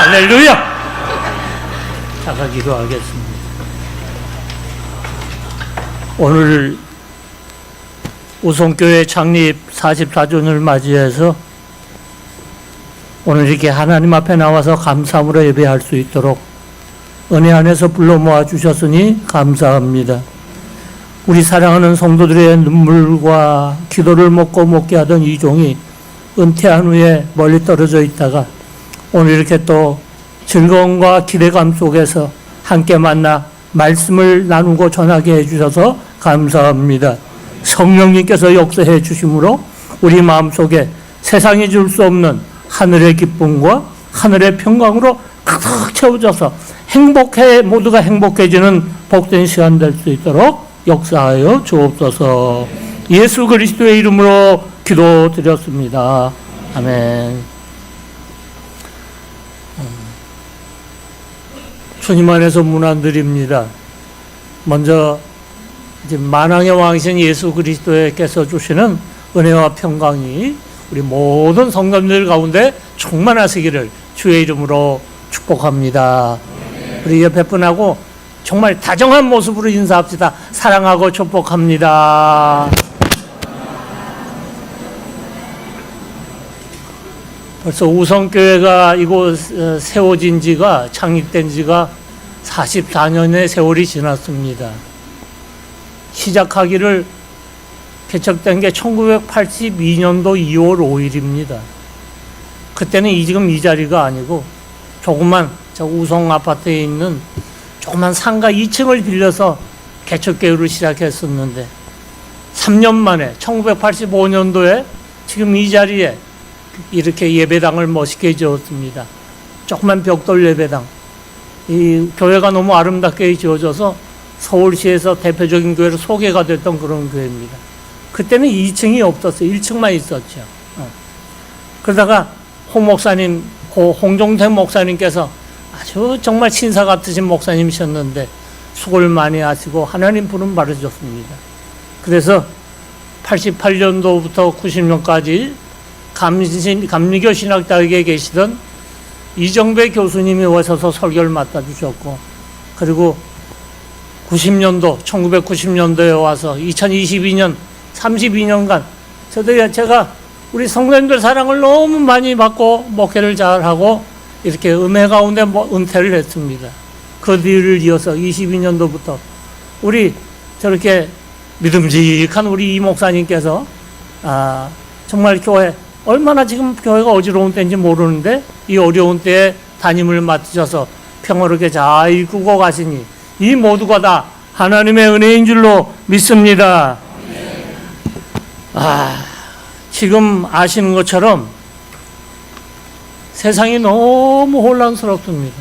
할렐루야. 자가 기도하겠습니다. 오늘 우성교회 창립 44주년을 맞이해서 오늘 이렇게 하나님 앞에 나와서 감사함으로 예배할 수 있도록 은혜 안에서 불러 모아 주셨으니 감사합니다. 우리 사랑하는 성도들의 눈물과 기도를 먹게 하던 이 종이 은퇴한 후에 멀리 떨어져 있다가 오늘 이렇게 또 즐거움과 기대감 속에서 함께 만나 말씀을 나누고 전하게 해주셔서 감사합니다. 성령님께서 역사해 주심으로 우리 마음속에 세상이 줄 수 없는 하늘의 기쁨과 하늘의 평강으로 가득 채워져서 모두가 행복해지는 복된 시간 될 수 있도록 역사하여 주옵소서. 예수 그리스도의 이름으로 기도드렸습니다. 아멘. 주님 안에서 문안드립니다. 먼저 이제 만왕의 왕이신 예수 그리스도께서 주시는 은혜와 평강이 우리 모든 성도들 가운데 충만하시기를 주의 이름으로 축복합니다. 우리 옆에 분하고 정말 다정한 모습으로 인사합시다. 사랑하고 축복합니다. 벌써 우성교회가 이곳 세워진 지가, 창립된 지가 44년의 세월이 지났습니다. 시작하기를 개척된 게 1982년도 2월 5일입니다. 그때는 지금 이 자리가 아니고 조그만 저 우성 아파트에 있는 조그만 상가 2층을 빌려서 개척교회를 시작했었는데 3년 만에 1985년도에 지금 이 자리에 이렇게 예배당을 멋있게 지었습니다. 조그만 벽돌 예배당. 이 교회가 너무 아름답게 지어져서 서울시에서 대표적인 교회로 소개가 됐던 그런 교회입니다. 그때는 2층이 없었어요. 1층만 있었죠. 그러다가 홍종택 목사님께서 아주 정말 신사 같으신 목사님이셨는데 수고를 많이 하시고 하나님 부름 받으셨습니다. 그래서 88년도부터 90년까지 감리교 신학대학에 계시던 이정배 교수님이 오셔서 설교를 맡아주셨고, 그리고 1990년도에 와서 2022년 32년간 제가 우리 성도님들 사랑을 너무 많이 받고 목회를 잘하고 이렇게 음해 가운데 은퇴를 했습니다. 그 뒤를 이어서 22년도부터 우리 저렇게 믿음직한 우리 이 목사님께서 정말 교회 얼마나 지금 교회가 어지러운 때인지 모르는데 이 어려운 때에 담임을 맡으셔서 평화롭게 잘 이끌고 가시니 이 모두가 다 하나님의 은혜인 줄로 믿습니다. 지금 아시는 것처럼 세상이 너무 혼란스럽습니다.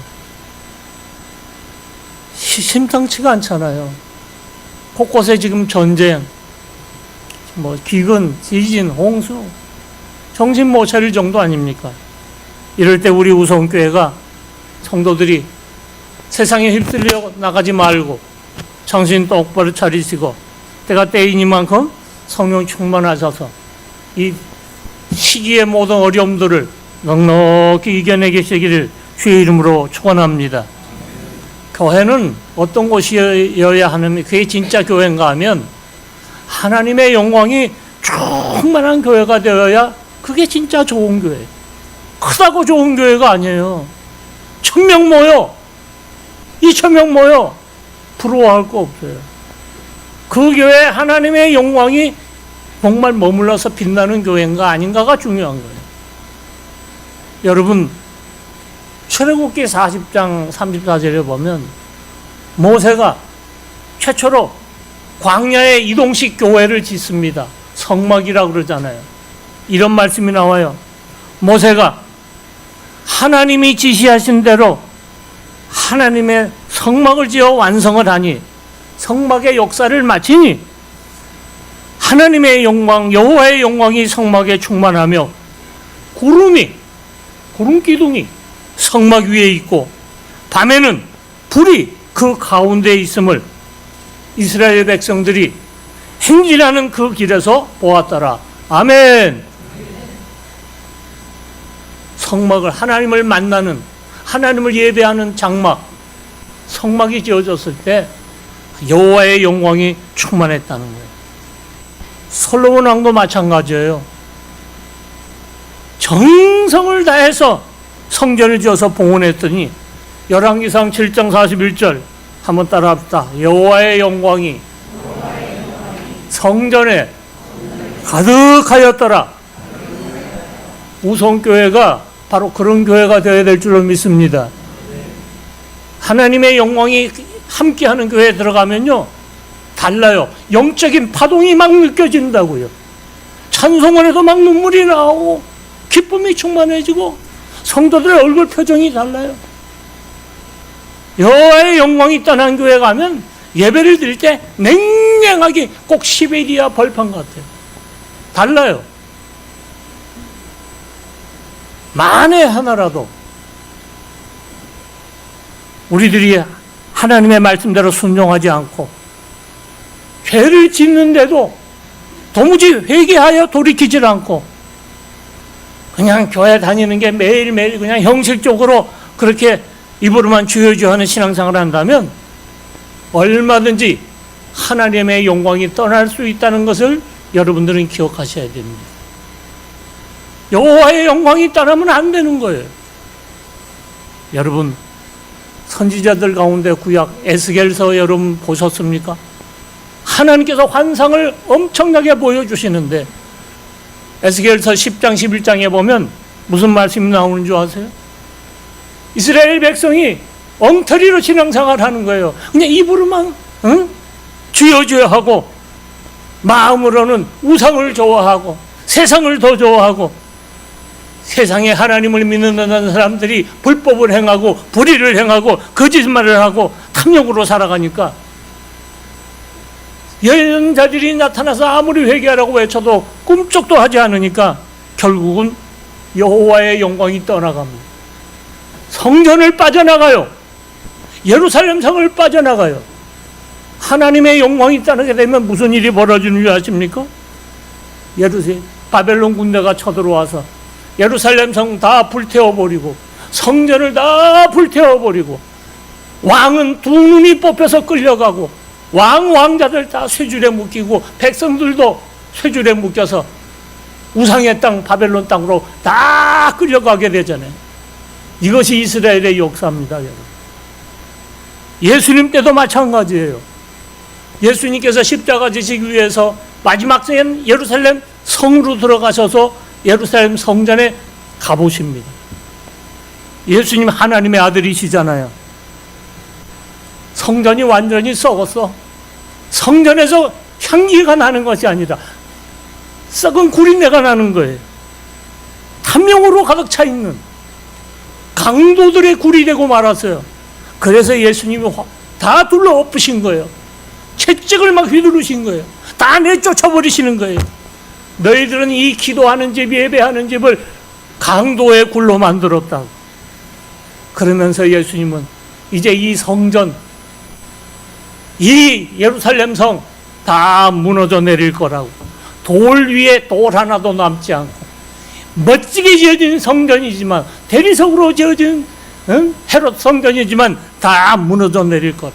심상치가 않잖아요. 곳곳에 지금 전쟁, 기근, 지진, 홍수, 정신 못 차릴 정도 아닙니까? 이럴 때 우리 우성교회가 성도들이 세상에 휩쓸려 나가지 말고 정신 똑바로 차리시고 때가 때이니만큼 성령 충만하셔서 이 시기의 모든 어려움들을 넉넉히 이겨내시기를 주의 이름으로 축원합니다. 교회는 어떤 곳이어야 하는, 그게 진짜 교회인가 하면 하나님의 영광이 충만한 교회가 되어야 그게 진짜 좋은 교회. 크다고 좋은 교회가 아니에요. 1000명 모여, 2000명 모여 부러워할 거 없어요. 그 교회에 하나님의 영광이 정말 머물러서 빛나는 교회인가 아닌가가 중요한 거예요. 여러분, 출애굽기 40장 34절에 보면 모세가 최초로 광야에 이동식 교회를 짓습니다. 성막이라고 그러잖아요. 이런 말씀이 나와요. 모세가 하나님이 지시하신 대로 하나님의 성막을 지어 완성을 하니 성막의 역사를 마치니 하나님의 영광, 여호와의 영광이 성막에 충만하며 구름 기둥이 성막 위에 있고 밤에는 불이 그 가운데 있음을 이스라엘 백성들이 행진하는 그 길에서 보았더라. 아멘. 성막을, 하나님을 만나는, 하나님을 예배하는 장막, 성막이 지어졌을 때 여호와의 영광이 충만했다는 거예요. 솔로몬 왕도 마찬가지예요. 정성을 다해서 성전을 지어서 봉헌했더니 열왕기상 7장 41절 한번 따라합시다. 여호와의 영광이 성전에 가득하였더라. 우성교회가 바로 그런 교회가 되어야 될 줄로 믿습니다. 하나님의 영광이 함께하는 교회에 들어가면요 달라요. 영적인 파동이 막 느껴진다고요. 찬송을 해도 막 눈물이 나오고 기쁨이 충만해지고 성도들의 얼굴 표정이 달라요. 여호와의 영광이 떠난 교회 가면 예배를 드릴 때 냉랭하게 꼭 시베리아 벌판 같아요. 달라요. 만에 하나라도 우리들이 하나님의 말씀대로 순종하지 않고 죄를 짓는데도 도무지 회개하여 돌이키질 않고 그냥 교회 다니는 게 매일매일 그냥 형식적으로 그렇게 입으로만 주여주여 하는 신앙생활을 한다면 얼마든지 하나님의 영광이 떠날 수 있다는 것을 여러분들은 기억하셔야 됩니다. 여호와의 영광이 떠나면 안 되는 거예요. 여러분 선지자들 가운데 구약 에스겔서 여러분 보셨습니까? 하나님께서 환상을 엄청나게 보여주시는데 에스겔서 10장 11장에 보면 무슨 말씀이 나오는 줄 아세요? 이스라엘 백성이 엉터리로 신앙생활을 하는 거예요. 그냥 입으로만 주여 주여 하고 마음으로는 우상을 좋아하고 세상을 더 좋아하고 세상에 하나님을 믿는 사람들이 불법을 행하고 불의를 행하고 거짓말을 하고 탐욕으로 살아가니까 예언자들이 나타나서 아무리 회개하라고 외쳐도 꿈쩍도 하지 않으니까 결국은 여호와의 영광이 떠나갑니다. 성전을 빠져나가요. 예루살렘 성을 빠져나가요. 하나님의 영광이 떠나게 되면 무슨 일이 벌어지는 줄 아십니까? 바벨론 군대가 쳐들어와서 예루살렘 성 다 불태워버리고 성전을 다 불태워버리고 왕은 두 눈이 뽑혀서 끌려가고 왕자들 다 쇠줄에 묶이고 백성들도 쇠줄에 묶여서 우상의 땅 바벨론 땅으로 다 끌려가게 되잖아요. 이것이 이스라엘의 역사입니다. 여러분. 예수님 때도 마찬가지예요. 예수님께서 십자가 지시기 위해서 마지막 생엔 예루살렘 성으로 들어가셔서 예루살렘 성전에 가보십니다. 예수님 하나님의 아들이시잖아요. 성전이 완전히 썩었어. 성전에서 향기가 나는 것이 아니라 썩은 구린내가 나는 거예요. 탐욕으로 가득 차 있는 강도들의 굴이 되고 말았어요. 그래서 예수님이 다 둘러 엎으신 거예요. 채찍을 막 휘두르신 거예요. 다 내쫓아버리시는 거예요. 너희들은 이 기도하는 집, 예배하는 집을 강도의 굴로 만들었다고. 그러면서 예수님은 이제 이 성전, 이 예루살렘 성 다 무너져 내릴 거라고. 돌 위에 돌 하나도 남지 않고 멋지게 지어진 성전이지만 대리석으로 지어진 헤롯 성전이지만 다 무너져 내릴 것.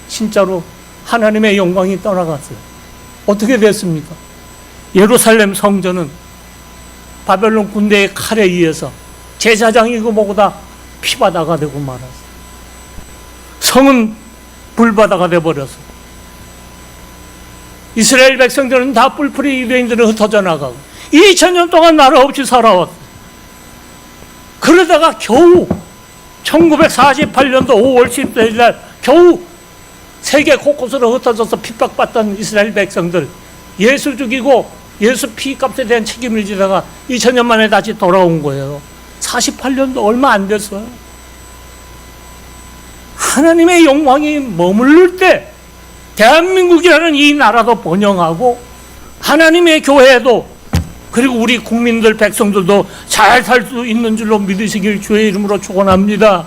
진짜로 하나님의 영광이 떠나갔어요. 어떻게 됐습니까? 예루살렘 성전은 바벨론 군대의 칼에 의해서 제사장이고 뭐고 다 피바다가 되고 말았어요. 성은 불바다가 되어버렸어요. 이스라엘 백성들은 다 뿔풀이 유대인들은 흩어져 나가고 2000년 동안 나라 없이 살아왔어요. 그러다가 겨우 1948년도 5월 10일 날 겨우 세계 곳곳으로 흩어져서 핍박받던 이스라엘 백성들 예수 죽이고 예수 피값에 대한 책임을 지다가 2000년 만에 다시 돌아온 거예요. 48년도 얼마 안 됐어요. 하나님의 영광이 머무를 때 대한민국이라는 이 나라도 번영하고 하나님의 교회도 그리고 우리 국민들 백성들도 잘 살 수 있는 줄로 믿으시길 주의 이름으로 축원합니다.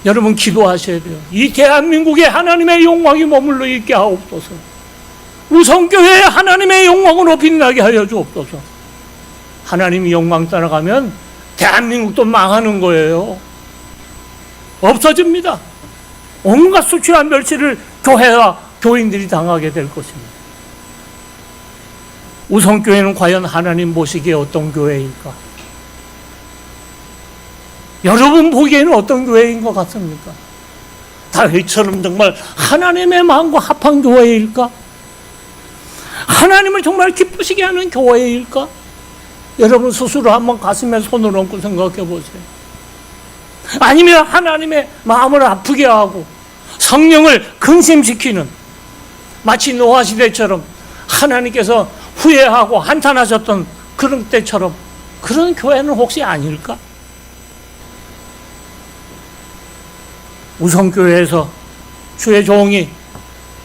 여러분 기도하셔야 돼요. 이 대한민국에 하나님의 영광이 머물러 있게 하옵소서. 우성교회에 하나님의 영광으로 빛나게 하여 주옵소서. 하나님이 영광 따라가면 대한민국도 망하는 거예요. 없어집니다. 온갖 수치와 멸시를 교회와 교인들이 당하게 될 것입니다. 우성교회는 과연 하나님 보시기에 어떤 교회일까? 여러분 보기에는 어떤 교회인 것 같습니까? 다윗처럼 정말 하나님의 마음과 합한 교회일까? 하나님을 정말 기쁘시게 하는 교회일까? 여러분 스스로 한번 가슴에 손을 얹고 생각해 보세요. 아니면 하나님의 마음을 아프게 하고 성령을 근심시키는, 마치 노아 시대처럼 하나님께서 후회하고 한탄하셨던 그런 때처럼 그런 교회는 혹시 아닐까? 우성교회에서 주의 종이,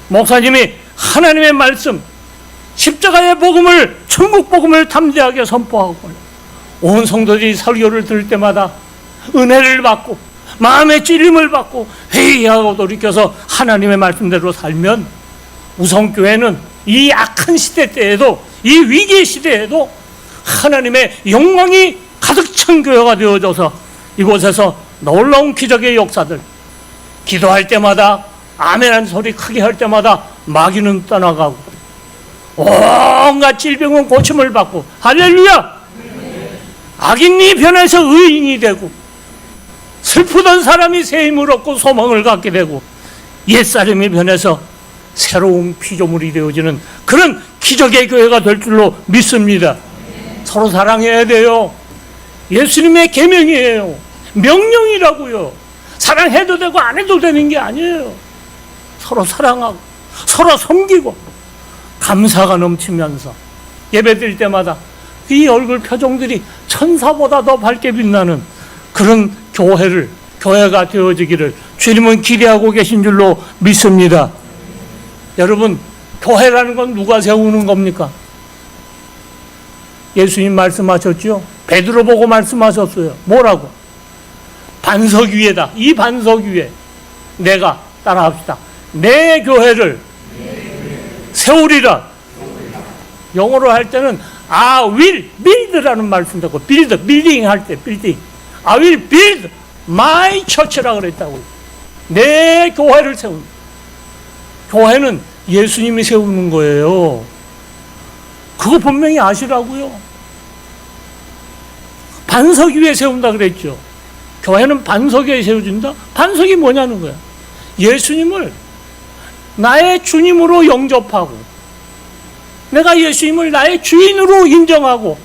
목사님이 하나님의 말씀, 십자가의 복음을, 천국 복음을 담대하게 선포하고 온 성도들이 설교를 들을 때마다 은혜를 받고 마음의 찔림을 받고 회의하고 돌이켜서 하나님의 말씀대로 살면 우성교회는 이 악한 시대 때에도, 이 위기의 시대에도 하나님의 영광이 가득 찬 교회가 되어져서 이곳에서 놀라운 기적의 역사들, 기도할 때마다 아멘한 소리 크게 할 때마다 마귀는 떠나가고 온갖 질병은 고침을 받고, 할렐루야! 악인이 변해서 의인이 되고, 슬프던 사람이 새 힘을 얻고 소망을 갖게 되고, 옛사람이 변해서 새로운 피조물이 되어지는 그런 기적의 교회가 될 줄로 믿습니다. 서로 사랑해야 돼요. 예수님의 계명이에요. 명령이라고요. 사랑해도 되고 안 해도 되는 게 아니에요. 서로 사랑하고 서로 섬기고 감사가 넘치면서 예배드릴 때마다 이 얼굴 표정들이 천사보다 더 밝게 빛나는 그런 교회가 되어지기를 주님은 기대하고 계신 줄로 믿습니다. 여러분, 교회라는 건 누가 세우는 겁니까? 예수님 말씀하셨죠? 베드로 보고 말씀하셨어요. 뭐라고? 반석 위에다. 이 반석 위에 내가, 따라합시다, 내 교회를 세우리라. 영어로 할 때는 I will build라는 말 쓴다고. 빌딩 할 때 빌딩. I will build my church라고 그랬다고. 내 교회를 세운다. 교회는 예수님이 세우는 거예요. 그거 분명히 아시라고요. 반석 위에 세운다 그랬죠. 교회는 반석 위에 세워진다? 반석이 뭐냐는 거야. 예수님을 나의 주님으로 영접하고, 내가 예수님을 나의 주인으로 인정하고,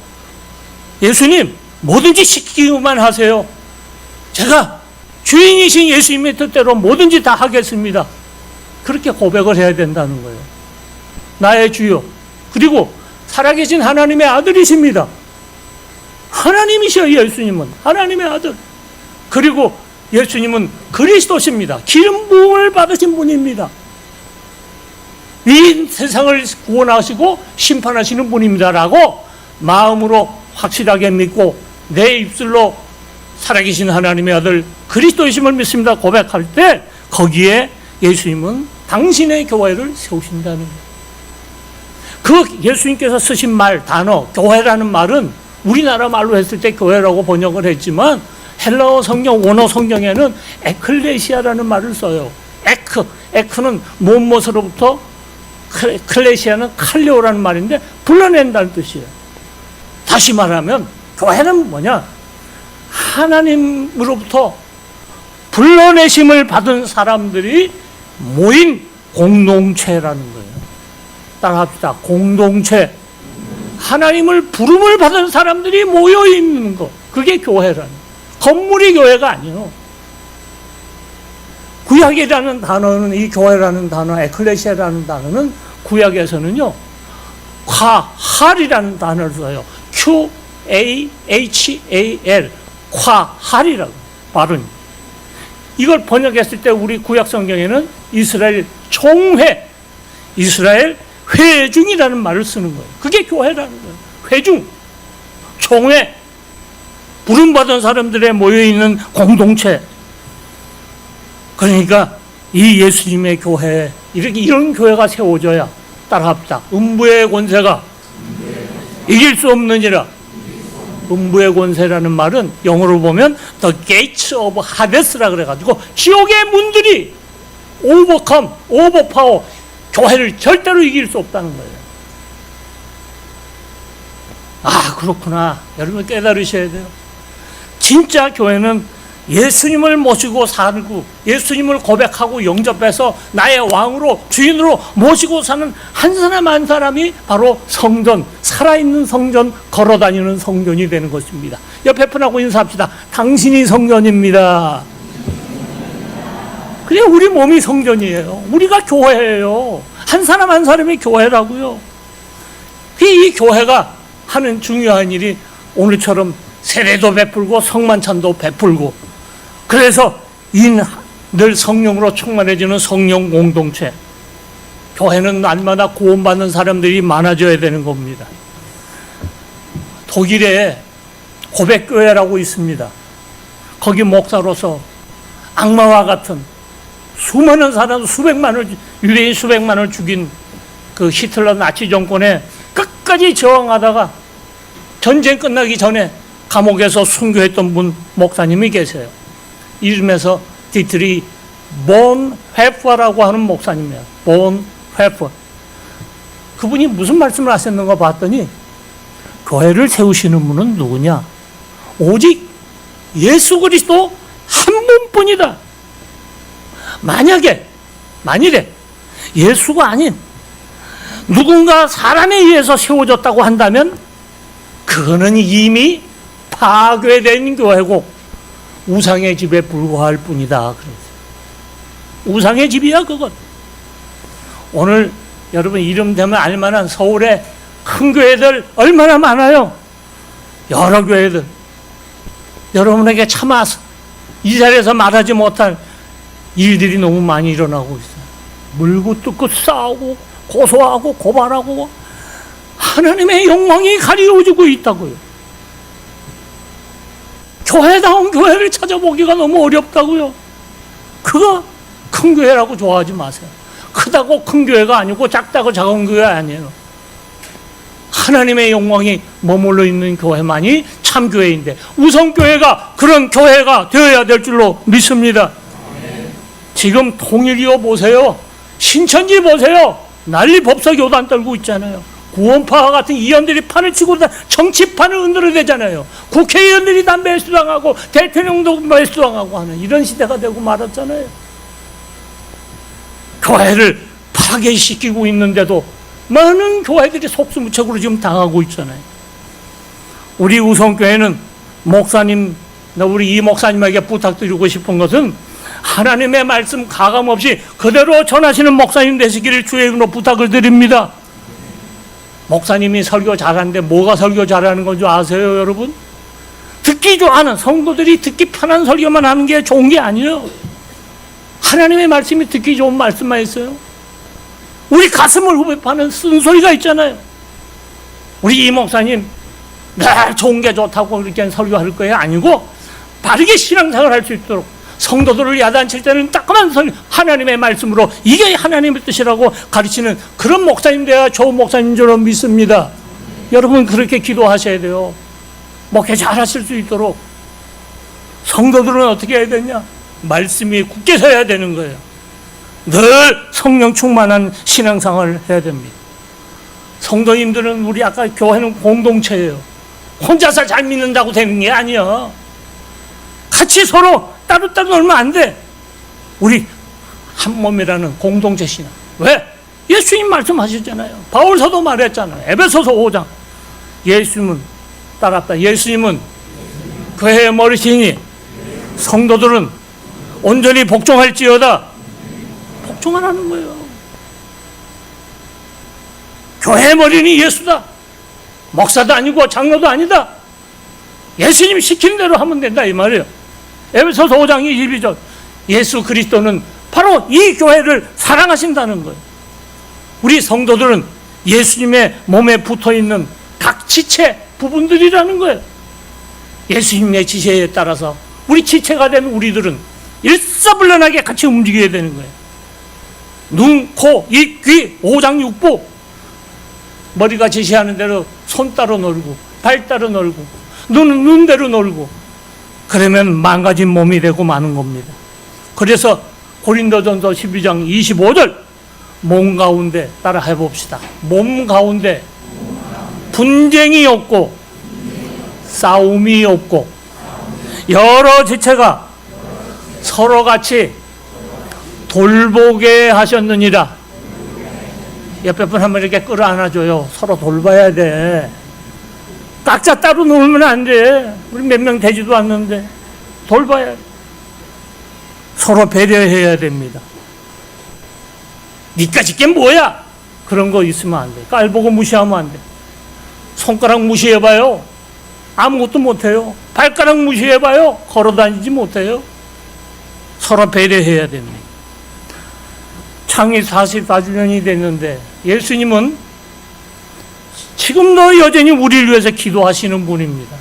예수님 뭐든지 시키기만 하세요. 제가 주인이신 예수님의 뜻대로 뭐든지 다 하겠습니다. 그렇게 고백을 해야 된다는 거예요. 나의 주요, 그리고 살아계신 하나님의 아들이십니다. 하나님이셔요. 예수님은 하나님의 아들. 그리고 예수님은 그리스도십니다. 기름 부음을 받으신 분입니다. 이 세상을 구원하시고 심판하시는 분입니다라고 마음으로 확실하게 믿고 내 입술로 살아계신 하나님의 아들 그리스도이심을 믿습니다 고백할 때, 거기에 예수님은 당신의 교회를 세우신다는 거예요. 그 예수님께서 쓰신 말, 단어, 교회라는 말은 우리나라 말로 했을 때 교회라고 번역을 했지만 헬라어 성경, 원어 성경에는 에클레시아라는 말을 써요. 에크는 무엇으로부터, 클레시아는 칼레오라는 말인데 불러낸다는 뜻이에요. 다시 말하면 교회는 뭐냐? 하나님으로부터 불러내심을 받은 사람들이 모인 공동체라는 거예요. 따라합시다. 공동체. 하나님을 부름을 받은 사람들이 모여 있는 것, 그게 교회라는 거예요. 건물이 교회가 아니에요. 구약이라는 단어는, 이 교회라는 단어, 에클레시아라는 단어는 구약에서는요, 콰할이라는 단어를 써요. QAHAL, 콰할이라고 발음. 이걸 번역했을 때 우리 구약 성경에는 이스라엘 총회, 이스라엘 회중이라는 말을 쓰는 거예요. 그게 교회라는 거예요. 회중, 총회, 부름받은 사람들의 모여있는 공동체. 그러니까 이 예수님의 교회, 이런 교회가 세워져야, 따라합시다, 음부의 권세가 이길 수 없느니라. 음부의 권세라는 말은 영어로 보면 The Gates of Hades라 그래가지고 지옥의 문들이 overpower, 교회를 절대로 이길 수 없다는 거예요. 아, 그렇구나. 여러분 깨달으셔야 돼요. 진짜 교회는 예수님을 모시고 살고 예수님을 고백하고 영접해서 나의 왕으로 주인으로 모시고 사는 한 사람 한 사람이 바로 성전, 살아있는 성전, 걸어다니는 성전이 되는 것입니다. 옆에 분하고 인사합시다. 당신이 성전입니다. 그래, 우리 몸이 성전이에요. 우리가 교회예요. 한 사람 한 사람이 교회라고요. 이 교회가 하는 중요한 일이 오늘처럼 세례도 베풀고 성만찬도 베풀고, 그래서 늘 성령으로 충만해지는 성령 공동체. 교회는 날마다 구원받는 사람들이 많아져야 되는 겁니다. 독일에 고백교회라고 있습니다. 거기 목사로서 악마와 같은 수많은 사람, 유대인 수백만을 죽인 그 히틀러 나치 정권에 끝까지 저항하다가 전쟁 끝나기 전에 감옥에서 순교했던 목사님이 계세요. 이름에서 디트리 본회퍼라고 하는 목사님이에요. 본회퍼. 그분이 무슨 말씀을 하셨는가 봤더니, 교회를 세우시는 분은 누구냐? 오직 예수 그리스도 한 분뿐이다. 만일에 예수가 아닌 누군가 사람에 의해서 세워졌다고 한다면 그거는 이미 파괴된 교회고 우상의 집에 불과할 뿐이다. 그랬어요. 우상의 집이야 그건. 오늘 여러분 이름 되면 알만한 서울에 큰 교회들 얼마나 많아요. 여러 교회들. 여러분에게 차마 이 자리에서 말하지 못할 일들이 너무 많이 일어나고 있어요. 물고 뜯고 싸우고 고소하고 고발하고 하나님의 영광이 가리워지고 있다고요. 교회다운 교회를 찾아보기가 너무 어렵다고요. 그거 큰 교회라고 좋아하지 마세요. 크다고 큰 교회가 아니고 작다고 작은 교회 아니에요. 하나님의 영광이 머물러 있는 교회만이 참 교회인데, 우선교회가 그런 교회가 되어야 될 줄로 믿습니다. 지금 통일이요 보세요. 신천지 보세요. 난리 법석 요단 떨고 있잖아요. 구원파와 같은 이원들이 판을 치고 정치판을 흔들어대잖아요. 국회의원들이 다 매수당하고 대통령도 매수당하고 하는 이런 시대가 되고 말았잖아요. 교회를 파괴시키고 있는데도 많은 교회들이 속수무책으로 지금 당하고 있잖아요. 우리 우선교회는 우리 이 목사님에게 부탁드리고 싶은 것은 하나님의 말씀 가감없이 그대로 전하시는 목사님 되시기를 주의 이름으로 부탁을 드립니다. 목사님이 설교 잘하는데 뭐가 설교 잘하는 건 줄 아세요, 여러분? 듣기 좋아하는 성도들이 듣기 편한 설교만 하는 게 좋은 게 아니에요. 하나님의 말씀이 듣기 좋은 말씀만 있어요. 우리 가슴을 후벼파는 쓴소리가 있잖아요. 우리 이 목사님 늘 좋은 게 좋다고 이렇게 설교할 거예요? 아니고 바르게 신앙생활 할 수 있도록 성도들을 야단칠 때는 따끔한 하나님의 말씀으로 이게 하나님의 뜻이라고 가르치는 그런 목사님 되어야 좋은 목사님인 줄 믿습니다. 여러분 그렇게 기도하셔야 돼요. 목회 잘하실 수 있도록. 성도들은 어떻게 해야 되냐? 말씀이 굳게 서야 되는 거예요. 늘 성령 충만한 신앙생활을 해야 됩니다. 성도님들은 우리 아까 교회는 공동체예요. 혼자서 잘 믿는다고 되는 게 아니야. 같이 서로 따로따로 놀면 안 돼. 우리 한 몸이라는 공동체 신앙. 왜? 예수님 말씀하셨잖아요. 바울서도 말했잖아요. 에베소서 5장. 예수님은 따랐다. 예수님은 교회의 머리시니 성도들은 온전히 복종할지어다. 복종하라는 거예요. 교회의 머리는 예수다. 목사도 아니고 장로도 아니다. 예수님 시키는 대로 하면 된다 이 말이에요. 에베소서 5장 22절. 예수 그리스도는 바로 이 교회를 사랑하신다는 거예요. 우리 성도들은 예수님의 몸에 붙어있는 각 지체 부분들이라는 거예요. 예수님의 지시에 따라서 우리 지체가 된 우리들은 일사불란하게 같이 움직여야 되는 거예요. 눈, 코, 입, 귀, 오장육부. 머리가 지시하는 대로 손 따로 놀고 발 따로 놀고 눈은 눈대로 놀고 그러면 망가진 몸이 되고 마는 겁니다. 그래서 고린도전서 12장 25절 몸 가운데 따라 해봅시다. 몸 가운데 분쟁이 없고 싸움이 없고 여러 지체가 서로 같이 돌보게 하셨느니라. 옆에 분 한번 이렇게 끌어안아줘요. 서로 돌봐야 돼. 각자 따로 놀면 안 돼. 우리 몇 명 되지도 않는데 돌봐야 돼. 서로 배려해야 됩니다. 니까짓 게 뭐야? 그런 거 있으면 안 돼. 깔보고 무시하면 안 돼. 손가락 무시해봐요. 아무것도 못해요. 발가락 무시해봐요. 걸어다니지 못해요. 서로 배려해야 됩니다. 창이 44주년이 됐는데 예수님은 지금도 여전히 우리를 위해서 기도하시는 분입니다.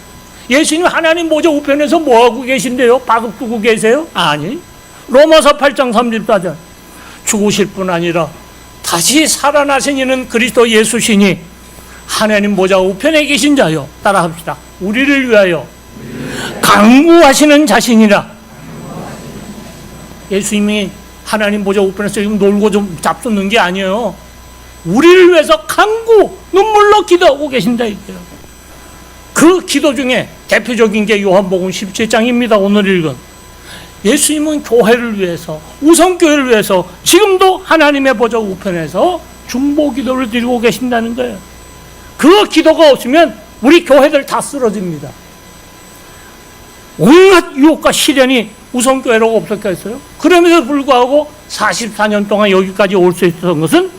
예수님 하나님 보좌 우편에서 뭐하고 계신데요? 바둑 두고 계세요? 아니. 로마서 8장 34절 죽으실 뿐 아니라 다시 살아나신 이는 그리스도 예수시니 하나님 보좌 우편에 계신 자요. 따라합시다. 우리를 위하여 강구하시는 자신이라. 예수님이 하나님 보좌 우편에서 지금 놀고 좀 잡수는 게 아니에요. 우리를 위해서 강구 눈물로 기도하고 계신다 이거예요. 그 기도 중에 대표적인 게 요한복음 17장입니다. 오늘 읽은 예수님은 교회를 위해서, 우선교회를 위해서 지금도 하나님의 보좌 우편에서 중보 기도를 드리고 계신다는 거예요. 그 기도가 없으면 우리 교회들 다 쓰러집니다. 온갖 유혹과 시련이 우선교회라고 없었겠어요? 그럼에도 불구하고 44년 동안 여기까지 올 수 있었던 것은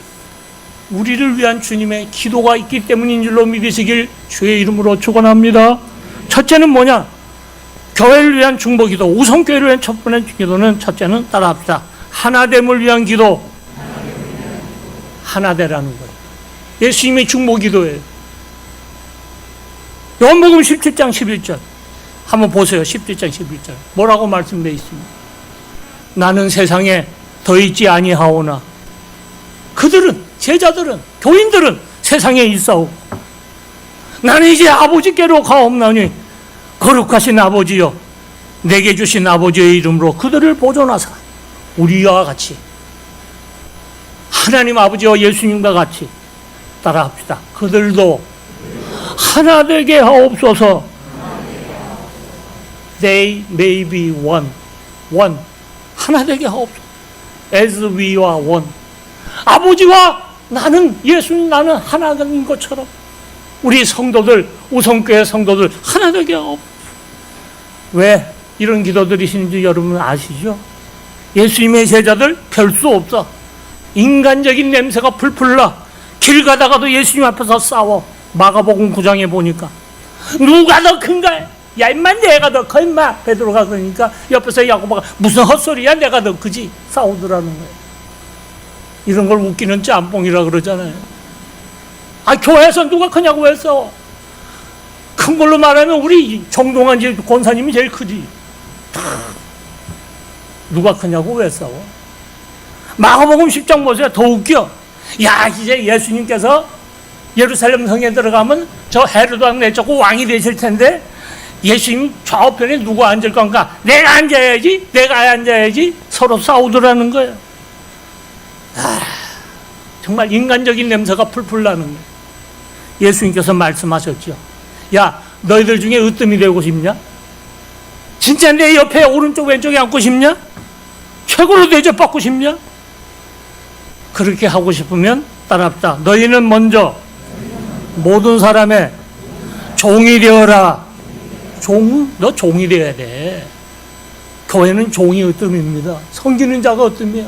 우리를 위한 주님의 기도가 있기 때문인 줄로 믿으시길 주의 이름으로 축원합니다. 첫째는 뭐냐? 교회를 위한 중보기도, 우선교회를 위한 첫 번째 기도는 첫째는 따라합시다. 하나됨을 위한 기도. 하나되라는 거예요. 예수님의 중보기도예요. 요한복음 17장 11절 한번 보세요. 17장 11절 뭐라고 말씀되어 있습니다. 나는 세상에 더 있지 아니하오나 그들은, 제자들은, 교인들은 세상에 있사오고 나는 이제 아버지께로 가옵나니 거룩하신 아버지여 내게 주신 아버지의 이름으로 그들을 보존하사 우리와 같이, 하나님 아버지와 예수님과 같이, 따라합시다. 그들도 하나 되게 하옵소서. They may be one. one. 하나 되게 하옵소서. As we are one. 아버지와 나는, 예수님 나는 하나인 것처럼 우리 성도들, 우선교회 성도들 하나 되게 하옵소서. 왜 이런 기도드리시는지 여러분 아시죠? 예수님의 제자들 별 수 없어. 인간적인 냄새가 풀풀 나. 길 가다가도 예수님 앞에서 싸워. 마가복음 9장에 보니까 누가 더 큰가? 야 임마 내가 더 커 임마. 베드로가 그러니까 옆에서 야고보가 무슨 헛소리야 내가 더 크지. 싸우더라는 거예요. 이런 걸 웃기는 짬뽕이라 그러잖아요. 아 교회에서 누가 크냐고 왜 싸워? 큰 걸로 말하면 우리 정동환 권사님이 제일 크지. 누가 크냐고 왜 싸워? 마가복음 10장 보세요. 더 웃겨. 야 이제 예수님께서 예루살렘 성에 들어가면 저 헤로드 왕 내쫓고 왕이 되실 텐데 예수님 좌우편에 누가 앉을 건가? 내가 앉아야지, 내가 앉아야지. 서로 싸우더라는 거예요. 아, 정말 인간적인 냄새가 풀풀 나는 거예요. 예수님께서 말씀하셨죠. 야 너희들 중에 으뜸이 되고 싶냐? 진짜 내 옆에 오른쪽 왼쪽에 앉고 싶냐? 최고로 대접받고 싶냐? 그렇게 하고 싶으면 따라합시다. 너희는 먼저 모든 사람의 종이 되어라. 종? 너 종이 되어야 돼. 교회는 종이 으뜸입니다. 섬기는 자가 으뜸이야.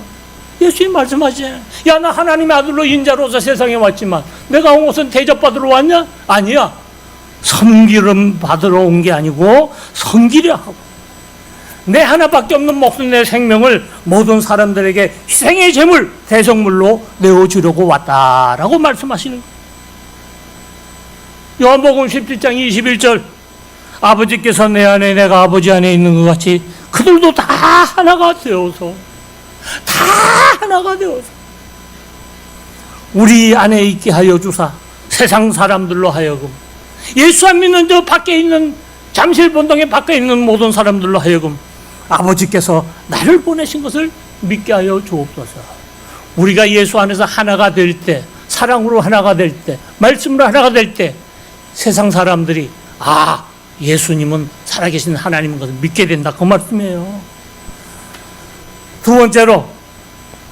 예수님 말씀하시잖아요. 야, 나 하나님의 아들로 인자로서 세상에 왔지만 내가 온 것은 대접받으러 왔냐? 아니야. 섬기름 받으러 온 게 아니고 섬기려 하고 내 하나밖에 없는 목숨, 내 생명을 모든 사람들에게 희생의 제물, 대성물로 내어주려고 왔다라고 말씀하시는 거예요. 요한복음 17장 21절 아버지께서 내 안에 내가 아버지 안에 있는 것 같이 그들도 다 하나가 되어서 우리 안에 있게 하여 주사 세상 사람들로 하여금 예수 안 믿는 저 밖에 있는 잠실본당에 밖에 있는 모든 사람들로 하여금 아버지께서 나를 보내신 것을 믿게 하여 주옵소서. 우리가 예수 안에서 하나가 될 때, 사랑으로 하나가 될 때, 말씀으로 하나가 될 때 세상 사람들이 예수님은 살아계신 하나님인 것을 믿게 된다, 그 말씀이에요. 두 번째로,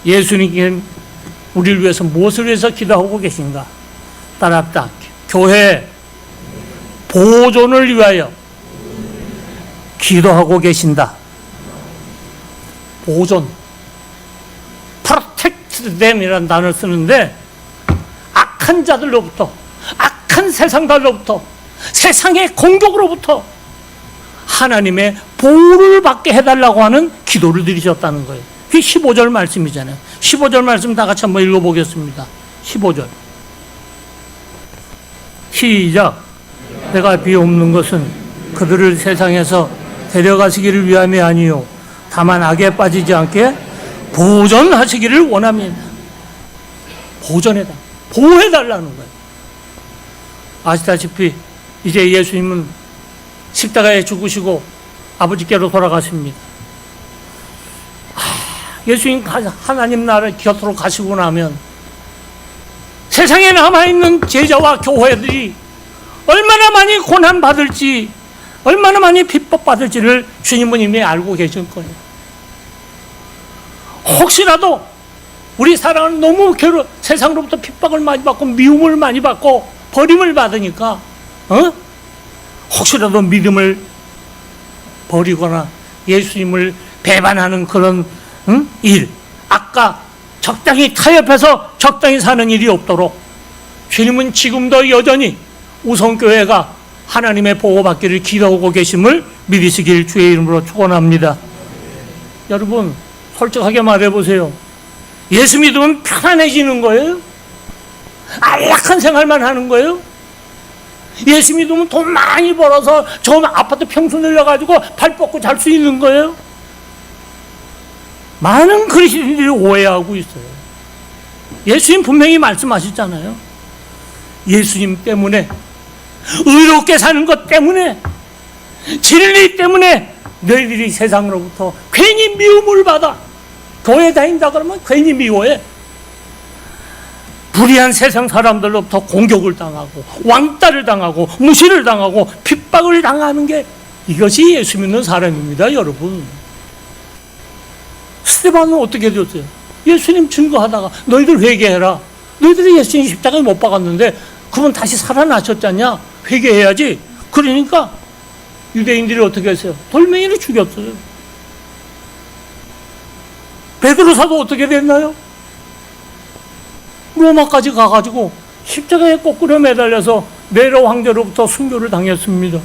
예수님께 우리를 위해서 무엇을 위해서 기도하고 계신가? 따라합시다. 교회 보존을 위하여 기도하고 계신다. 보존, protect them이라는 단어를 쓰는데, 악한 자들로부터, 악한 세상들로부터, 세상의 공격으로부터 하나님의 보호를 받게 해달라고 하는 기도를 드리셨다는 거예요. 그게 15절 말씀이잖아요. 15절 말씀 다 같이 한번 읽어보겠습니다. 15절 시작. 내가 비옵는 것은 그들을 세상에서 데려가시기를 위함이 아니요 다만 악에 빠지지 않게 보존하시기를 원합니다. 보존해다, 보호해달라는 거예요. 아시다시피 이제 예수님은 십자가에 죽으시고 아버지께로 돌아가십니다. 예수님 하나님 나라 곁으로 가시고 나면 세상에 남아있는 제자와 교회들이 얼마나 많이 고난받을지, 얼마나 많이 핍박받을지를 주님은 이미 알고 계실 거예요. 혹시라도 우리 사랑은 너무 세상으로부터 핍박을 많이 받고 미움을 많이 받고 버림을 받으니까 혹시라도 믿음을 버리거나 예수님을 배반하는 그런 일, 아까 적당히 타협해서 적당히 사는 일이 없도록 주님은 지금도 여전히 우성교회가 하나님의 보호받기를 기도하고 계심을 믿으시길 주의 이름으로 축원합니다. 여러분 솔직하게 말해보세요. 예수 믿으면 편안해지는 거예요? 안락한 생활만 하는 거예요? 예수 믿으면 돈 많이 벌어서 저 아파트 평수 늘려가지고 발 뻗고 잘 수 있는 거예요? 많은 그리스도인들이 오해하고 있어요. 예수님 분명히 말씀하셨잖아요. 예수님 때문에, 의롭게 사는 것 때문에, 진리 때문에 너희들이 세상으로부터 괜히 미움을 받아. 교회 다닌다 그러면 괜히 미워해. 불의한 세상 사람들로부터 공격을 당하고 왕따를 당하고 무시를 당하고 핍박을 당하는 게 이것이 예수 믿는 사람입니다, 여러분. 스데반은 어떻게 되었어요? 예수님 증거하다가 너희들 회개해라. 너희들이 예수님 십자가에 못 박았는데 그분 다시 살아나셨잖냐? 회개해야지. 그러니까 유대인들이 어떻게 했어요? 돌멩이를 죽였어요. 베드로 사도 어떻게 됐나요? 로마까지 가가지고 십자가에 거꾸로 매달려서 네로 황제로부터 순교를 당했습니다.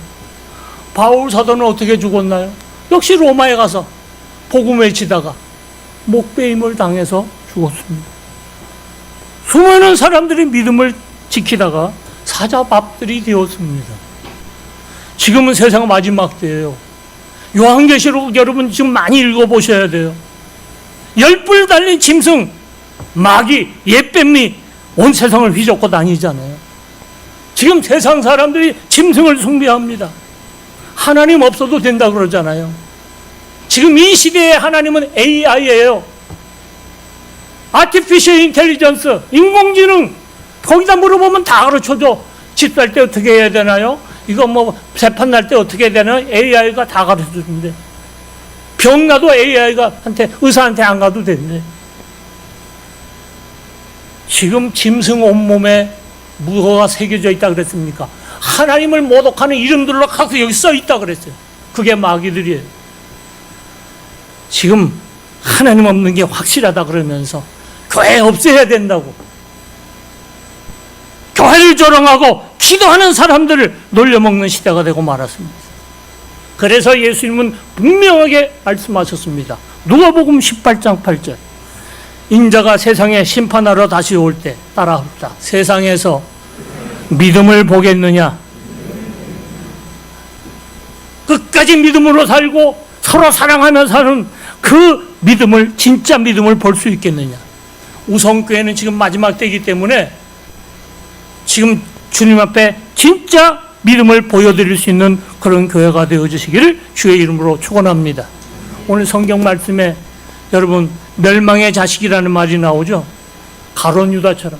바울 사도는 어떻게 죽었나요? 역시 로마에 가서 복음 외치다가 목베임을 당해서 죽었습니다. 수많은 사람들이 믿음을 지키다가 사자밥들이 되었습니다. 지금은 세상 마지막 때예요. 요한계시록 여러분 지금 많이 읽어보셔야 돼요. 10뿔 달린 짐승, 마귀, 옛뱀이 온 세상을 휘젓고 다니잖아요. 지금 세상 사람들이 짐승을 숭배합니다. 하나님 없어도 된다 그러잖아요. 지금 이 시대의 하나님은 AI예요. Artificial Intelligence, 인공지능. 거기다 물어보면 다 가르쳐줘. 집 살 때 어떻게 해야 되나요? 이거 뭐 재판 날 때 어떻게 해야 되나요? AI가 다 가르쳐준대. 병 나도 AI가 의사한테 안 가도 된대. 지금 짐승 온몸에 무엇가 새겨져 있다 그랬습니까? 하나님을 모독하는 이름들로 가서 여기 써 있다 그랬어요. 그게 마귀들이에요. 지금 하나님 없는 게 확실하다 그러면서 교회 없애야 된다고, 교회를 조롱하고 기도하는 사람들을 놀려먹는 시대가 되고 말았습니다. 그래서 예수님은 분명하게 말씀하셨습니다. 누가복음 18장 8절. 인자가 세상에 심판하러 다시 올 때, 따라합시다. 세상에서 믿음을 보겠느냐? 끝까지 믿음으로 살고 서로 사랑하며 사는 그 믿음을, 진짜 믿음을 볼 수 있겠느냐? 우성교회는 지금 마지막 때이기 때문에 지금 주님 앞에 진짜 믿음을 보여드릴 수 있는 그런 교회가 되어주시기를 주의 이름으로 축원합니다. 오늘 성경 말씀에 여러분 멸망의 자식이라는 말이 나오죠. 가룟 유다처럼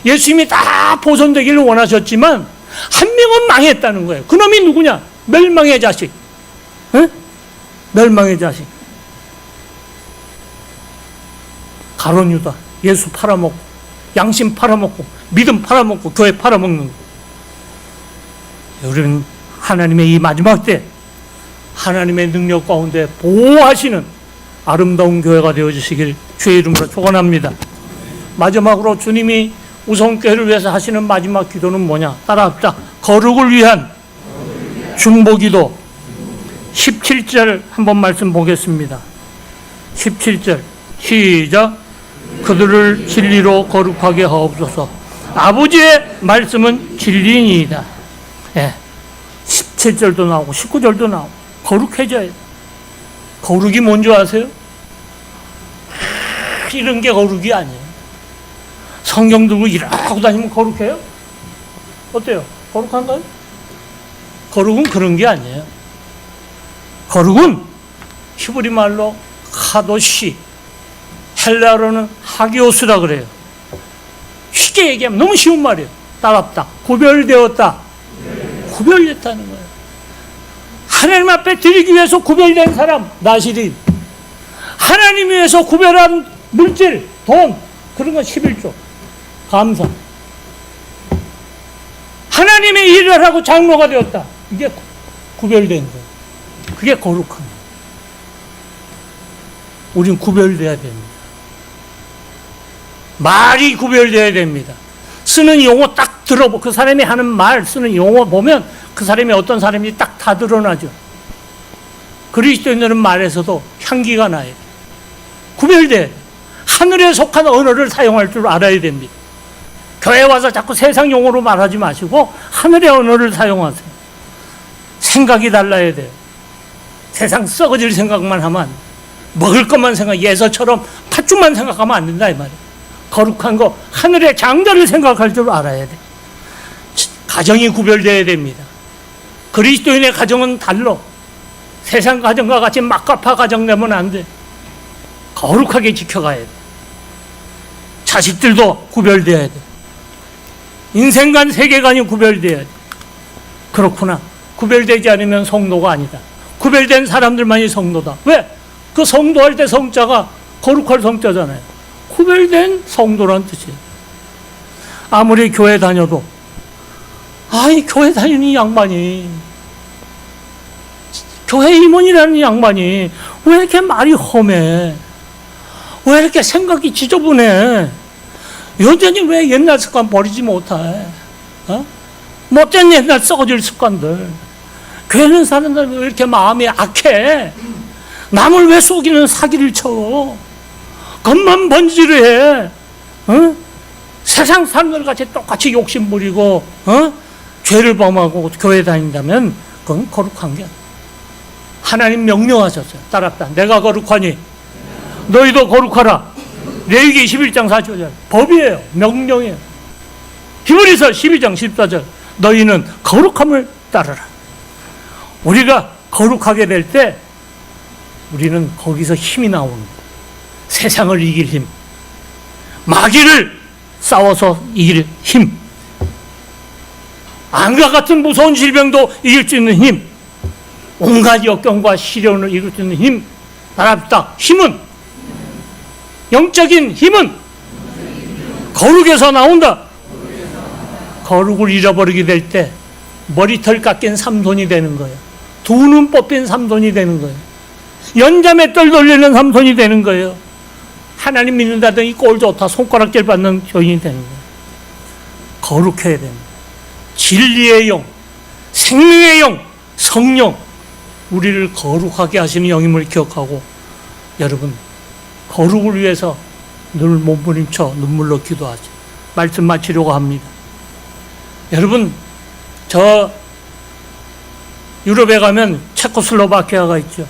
예수님이 다 보존되기를 원하셨지만 한 명은 망했다는 거예요. 그놈이 누구냐? 멸망의 자식. 에? 멸망의 자식. 가룟 유다. 예수 팔아먹고 양심 팔아먹고 믿음 팔아먹고 교회 팔아먹는 거. 여러분 하나님의 이 마지막 때 하나님의 능력 가운데 보호하시는 아름다운 교회가 되어주시길 주의 이름으로 축원합니다. 마지막으로 주님이 우성교회를 위해서 하시는 마지막 기도는 뭐냐? 따라합시다. 거룩을 위한 중보기도 17절 한번 말씀 보겠습니다. 17절 시작. 그들을 진리로 거룩하게 하옵소서. 아버지의 말씀은 진리니이다. 예, 17절도 나오고 19절도 나오고 거룩해져야 돼. 거룩이 뭔지 아세요? 이런 게 거룩이 아니에요. 성경 들고 이러고 다니면 거룩해요? 어때요? 거룩한가요? 거룩은 그런 게 아니에요. 거룩은 히브리 말로 카도시, 헬라어로는 하기오스라 그래요. 쉽게 얘기하면 너무 쉬운 말이에요. 따갑다. 구별되었다. 구별됐다는 거예요. 하나님 앞에 드리기 위해서 구별된 사람, 나시린. 하나님 위해서 구별한 물질, 돈, 그런 건 11조. 감사. 하나님의 일을 하고 장로가 되었다. 이게 구별된 거예요. 그게 거룩한 거예요. 우린 구별돼야 됩니다. 말이 구별돼야 됩니다. 쓰는 용어 딱 들어보, 그 사람이 하는 말, 쓰는 용어 보면 그 사람이 어떤 사람인지 딱 다 드러나죠. 그리스도인들은 말에서도 향기가 나요. 구별돼야 돼요. 하늘에 속한 언어를 사용할 줄 알아야 됩니다. 교회 와서 자꾸 세상 용어로 말하지 마시고 하늘의 언어를 사용하세요. 생각이 달라야 돼요. 세상 썩어질 생각만 하면 안 돼요. 먹을 것만 생각, 예서처럼 팥죽만 생각하면 안 된다 이 말이에요. 거룩한 거, 하늘의 장자를 생각할 줄 알아야 돼요. 가정이 구별돼야 됩니다. 그리스도인의 가정은 달라. 세상 가정과 같이 막가파 가정 되면 안 돼. 거룩하게 지켜가야 돼. 자식들도 구별돼야 돼. 인생관, 세계관이 구별돼야 돼. 그렇구나. 구별되지 않으면 성도가 아니다. 구별된 사람들만이 성도다. 왜? 그 성도할 때 성자가 거룩할 성자잖아요. 구별된 성도란 뜻이에요. 아무리 교회 다녀도 이 교회 다니는 이 양반이, 교회 임원이라는 이 양반이 왜 이렇게 말이 험해? 왜 이렇게 생각이 지저분해? 여전히 왜 옛날 습관 버리지 못해? 못된 옛날 썩어질 습관들. 교회는 사람들이 왜 이렇게 마음이 악해? 남을 왜 속이는 사기를 쳐? 겉만 번지르해? 세상 사람들 같이 똑같이 욕심 부리고 죄를 범하고 교회 다닌다면 그건 거룩한 게 아니에요. 하나님 명령하셨어요. 따랐다. 내가 거룩하니 너희도 거룩하라. 레위기 11장 45절. 법이에요. 명령이에요. 히브리서 12장 14절. 너희는 거룩함을 따르라. 우리가 거룩하게 될 때 우리는 거기서 힘이 나오는 거예요. 세상을 이길 힘, 마귀를 싸워서 이길 힘, 암과 같은 무서운 질병도 이길 수 있는 힘, 온갖 역경과 시련을 이길 수 있는 힘. 따라합시다. 힘은, 영적인 힘은 거룩에서 나온다. 거룩을 잃어버리게 될 때 머리털 깎인 삼손이 되는 거예요. 두 눈 뽑힌 삼손이 되는 거예요. 연자매 떨 돌리는 삼손이 되는 거예요. 하나님 믿는다더니 꼴 좋다 손가락질 받는 교인이 되는 거예요. 거룩해야 됩니다. 진리의 영, 생명의 영, 성령, 우리를 거룩하게 하시는 영임을 기억하고 여러분 거룩을 위해서 늘 몸부림쳐 눈물로 기도하죠. 말씀 마치려고 합니다. 여러분 저 유럽에 가면 체코슬로바키아가 있죠.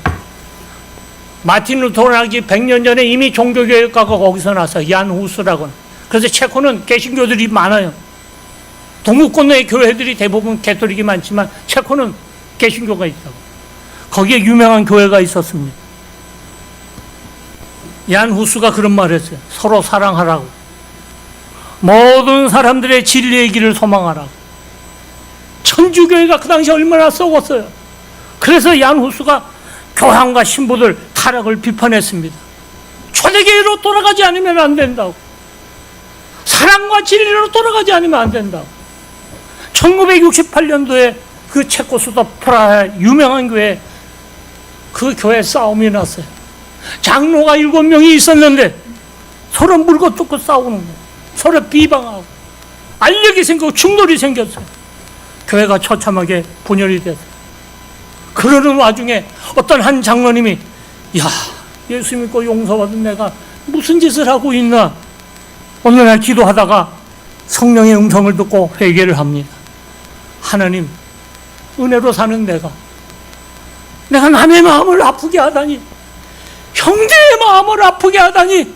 마틴 루터가 나기 100년 전에 이미 종교교육가가 거기서 나서 얀 후스라고는. 그래서 체코는 개신교들이 많아요. 동구권의 교회들이 대부분 가톨릭이 많지만 체코는 개신교가 있다고. 거기에 유명한 교회가 있었습니다. 얀 후스가 그런 말을 했어요. 서로 사랑하라고. 모든 사람들의 진리의 길을 소망하라고. 천주교회가 그 당시 얼마나 썩었어요. 그래서 얀 후스가 교황과 신부들 타락을 비판했습니다. 초대교회로 돌아가지 않으면 안 된다고. 사랑과 진리로 돌아가지 않으면 안 된다고. 1968년도에 그 체코 수도 프라하의 유명한 교회, 그 교회 싸움이 났어요. 장로가 7명이 있었는데 서로 물고 뜯고 싸우는 거예요. 서로 비방하고 알력이 생기고 충돌이 생겼어요. 교회가 처참하게 분열이 됐어요. 그러는 와중에 어떤 한 장로님이, 야, 예수 믿고 용서받은 내가 무슨 짓을 하고 있나? 어느 날 기도하다가 성령의 음성을 듣고 회개를 합니다. 하나님, 은혜로 사는 내가 남의 마음을 아프게 하다니, 형제의 마음을 아프게 하다니,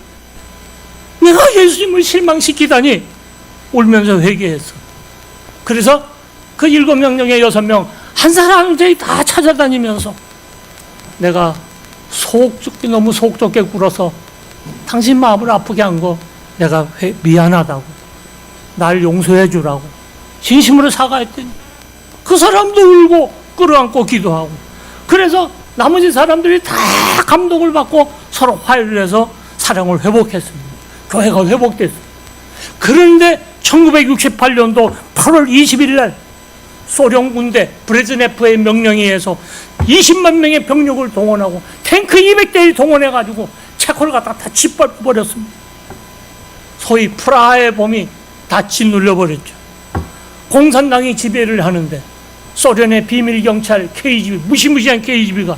내가 예수님을 실망시키다니, 울면서 회개했어. 그래서 그 7명 중에 6명 한 사람들이 다 찾아다니면서 내가 너무 속 좁게 굴어서 당신 마음을 아프게 한 거 내가 미안하다고, 날 용서해 주라고 진심으로 사과했더니 그 사람도 울고 끌어안고 기도하고, 그래서 나머지 사람들이 다 감동을 받고 서로 화해를 해서 사랑을 회복했습니다. 교회가 회복됐어요. 그런데 1968년도 8월 20일 날 소련 군대 브레즈네프의 명령에 의해서 20만 명의 병력을 동원하고 탱크 200대를 동원해가지고 체코를 갖다 다 짓밟아버렸습니다. 소위 프라하의 봄이 다 짓눌려버렸죠. 공산당이 지배를 하는데 소련의 비밀경찰 KGB, 무시무시한 KGB가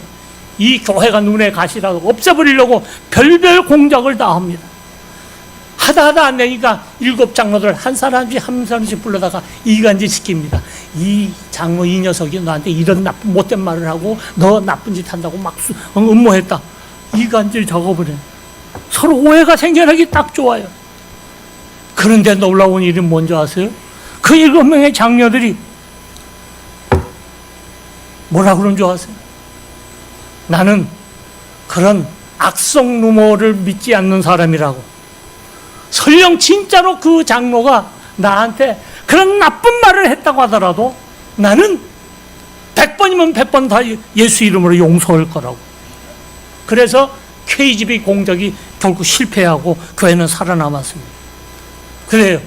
이 교회가 눈에 가시라고 없애버리려고 별별 공작을 다 합니다. 하다 안 되니까 7 장로들 한 사람씩 불러다가 이간질 시킵니다. 이 장로 이 녀석이 너한테 이런 나쁜 못된 말을 하고 너 나쁜 짓 한다고 막 음모했다. 이간질 적어버려요. 서로 오해가 생겨나기 딱 좋아요. 그런데 놀라운 일이 뭔지 아세요? 그 7명의 장녀들이 뭐라 그런 줄 아세요? 나는 그런 악성 루머를 믿지 않는 사람이라고. 설령 진짜로 그 장로가 나한테 그런 나쁜 말을 했다고 하더라도 나는 100번이면 100번 다 예수 이름으로 용서할 거라고. 그래서 KGB 공작이 결국 실패하고 교회는 살아남았습니다. 그래요.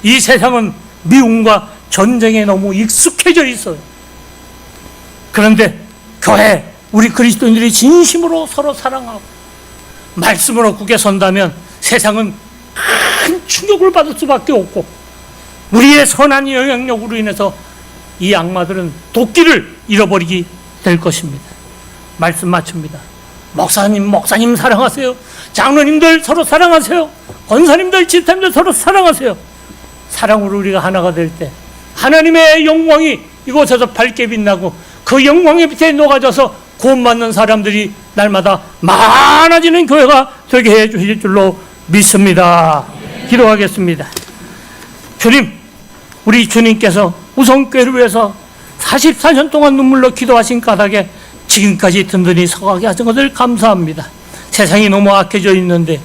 이 세상은 미움과 전쟁에 너무 익숙해져 있어요. 그런데 교회, 우리 그리스도인들이 진심으로 서로 사랑하고 말씀으로 굳게 선다면 세상은 큰 충격을 받을 수밖에 없고, 우리의 선한 영향력으로 인해서 이 악마들은 도끼를 잃어버리게 될 것입니다. 말씀 마칩니다. 목사님 사랑하세요. 장로님들 서로 사랑하세요. 권사님들, 집사님들 서로 사랑하세요. 사랑으로 우리가 하나가 될 때 하나님의 영광이 이곳에서 밝게 빛나고 그 영광의 빛에 녹아져서 구원받는 사람들이 날마다 많아지는 교회가 되게 해 주실 줄로 믿습니다. 기도하겠습니다. 주님, 우리 주님께서 우성교회를 위해서 44년 동안 눈물로 기도하신 까닭에 지금까지 든든히 서가게 하신 것을 감사합니다. 세상이 너무 악해져 있는데